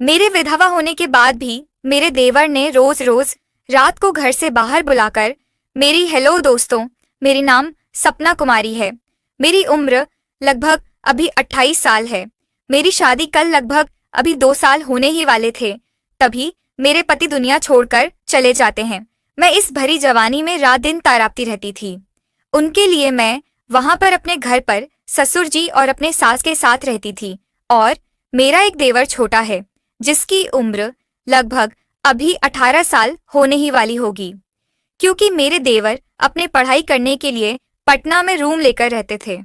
मेरे विधवा होने के बाद भी मेरे देवर ने रोज रोज रात को घर से बाहर बुलाकर मेरी हेलो दोस्तों, मेरी नाम सपना कुमारी है। मेरी उम्र लगभग अभी 28 साल है। मेरी शादी कल लगभग अभी 2 साल होने ही वाले थे, तभी मेरे पति दुनिया छोड़कर चले जाते हैं। मैं इस भरी जवानी में रात दिन तारापती रहती थी। उनके लिए मैं वहां पर अपने घर पर ससुर जी और अपने सास के साथ रहती थी, और मेरा एक देवर छोटा है जिसकी उम्र लगभग अभी 18 साल होने ही वाली होगी। क्योंकि मेरे देवर अपने पढ़ाई करने के लिए पटना में रूम लेकर रहते थे,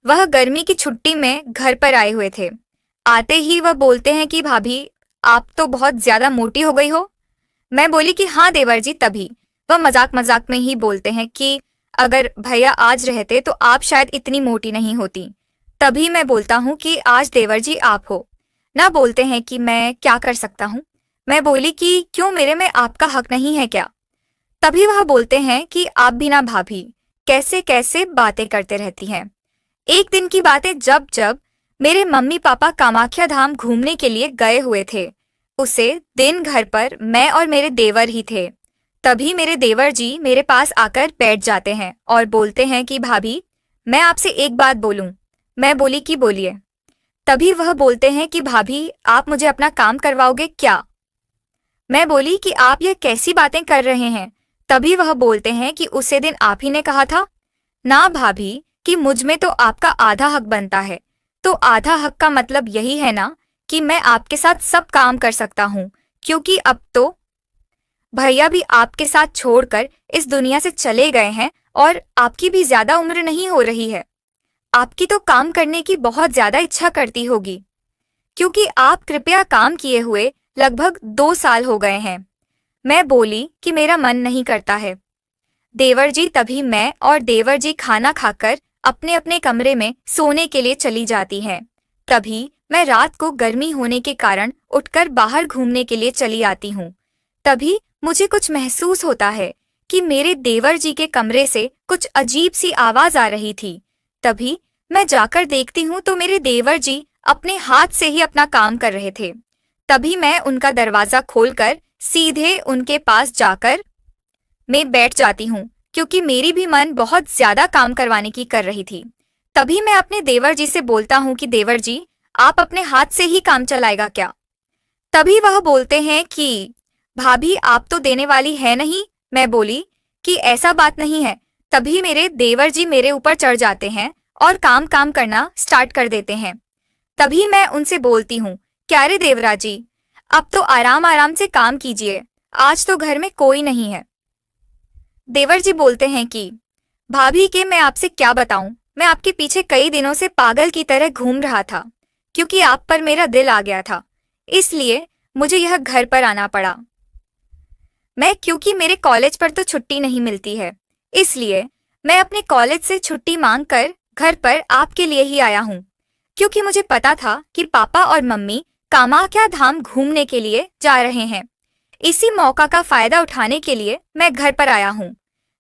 वह गर्मी की छुट्टी में घर पर आए हुए थे। आते ही वह बोलते हैं कि भाभी आप तो बहुत ज्यादा मोटी हो गई हो। मैं बोली कि हाँ देवर जी। तभी वह मजाक मजाक में ही बोलते हैं कि अगर भैया आज रहते तो आप शायद इतनी मोटी नहीं होती। तभी मैं बोलता हूँ कि आज देवर जी आप हो ना। बोलते हैं कि मैं क्या कर सकता हूँ। मैं बोली कि क्यों, मेरे में आपका हक नहीं है क्या? तभी वह बोलते हैं कि आप भी ना भाभी कैसे कैसे बातें करते रहती हैं। एक दिन की बात है, जब जब मेरे मम्मी पापा कामाख्या धाम घूमने के लिए गए हुए थे, उसे दिन घर पर मैं और मेरे देवर ही थे। तभी मेरे देवर जी मेरे पास आकर बैठ जाते हैं और बोलते हैं कि भाभी मैं आपसे एक बात बोलूं। मैं बोली कि बोलिए। तभी वह बोलते हैं कि भाभी आप मुझे अपना काम करवाओगे क्या? मैं बोली कि आप ये कैसी बातें कर रहे हैं? तभी वह बोलते हैं कि उसे दिन आप ही ने कहा था ना भाभी कि मुझ में तो आपका आधा हक बनता है। तो आधा हक का मतलब यही है ना कि मैं आपके साथ सब काम कर सकता हूँ, क्योंकि अब तो भैया भी आपके साथ छोड़कर इस दुनिया से चले गए हैं और आपकी भी ज्यादा उम्र नहीं हो रही है। आपकी तो काम करने की बहुत ज्यादा इच्छा करती होगी, क्योंकि आप कृपया काम किए हुए लगभग 2 साल हो गए हैं। मैं बोली कि मेरा मन नहीं करता है देवर जी। तभी मैं और देवर जी खाना खाकर अपने अपने कमरे में सोने के लिए चली जाती हैं। तभी मैं रात को गर्मी होने के कारण उठकर बाहर घूमने के लिए चली आती हूँ। तभी मुझे कुछ महसूस होता है कि मेरे देवर जी के कमरे से कुछ अजीब सी आवाज आ रही थी। तभी मैं जाकर देखती हूँ तो मेरे देवर जी अपने हाथ से ही अपना काम कर रहे थे। तभी मैं उनका दरवाजा खोलकर सीधे उनके पास जाकर मैं बैठ जाती हूँ, क्योंकि मेरी भी मन बहुत ज्यादा काम करवाने की कर रही थी। तभी मैं अपने देवर जी से बोलता हूँ कि देवर जी आप अपने हाथ से ही काम चलाएगा क्या? तभी वह बोलते हैं कि भाभी आप तो देने वाली है नहीं। मैं बोली कि ऐसा बात नहीं है। तभी मेरे देवर जी मेरे ऊपर चढ़ जाते हैं और काम काम करना स्टार्ट कर देते हैं। तभी मैं उनसे बोलती हूँ, क्या रे देवरा जी अब तो आराम आराम से काम कीजिए, आज तो घर में कोई नहीं है। देवर जी बोलते हैं कि भाभी के मैं आपसे क्या बताऊं, मैं आपके पीछे कई दिनों से पागल की तरह घूम रहा था, क्योंकि आप पर मेरा दिल आ गया था, इसलिए मुझे यह घर पर आना पड़ा। क्योंकि मेरे कॉलेज पर तो छुट्टी नहीं मिलती है, इसलिए मैं अपने कॉलेज से छुट्टी मांगकर घर पर आपके लिए ही आया हूँ, क्योंकि मुझे पता था कि पापा और मम्मी कामाख्या धाम घूमने के लिए जा रहे हैं। इसी मौका का फायदा उठाने के लिए मैं घर पर आया हूँ।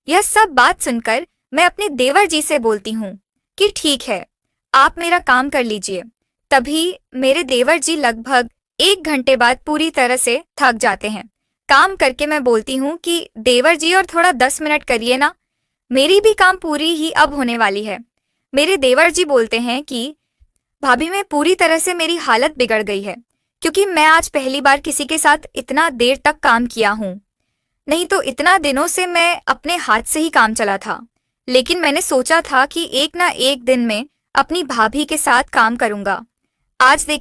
यह सब बात सुनकर मैं अपने देवर जी से बोलती हूँ कि ठीक है, आप मेरा काम कर लीजिए। तभी मेरे देवर जी लगभग 1 घंटे बाद पूरी तरह से थक जाते हैं काम करके। मैं बोलती हूँ कि देवर जी और थोड़ा 10 मिनट करिए ना, मेरी भी काम पूरी ही अब होने वाली है। मेरे देवर जी बोलते हैं कि भाभी मैं पूरी तरह से मेरी हालत बिगड़ गई है, क्योंकि मैं आज पहली बार किसी के साथ इतना देर तक काम किया हूँ। नहीं तो इतना दिनों से मैं अपने हाथ से ही काम चला था, लेकिन मैंने सोचा था कि एक ना एक दिन में अपनी भाभी के साथ काम करूंगा। आज देखिए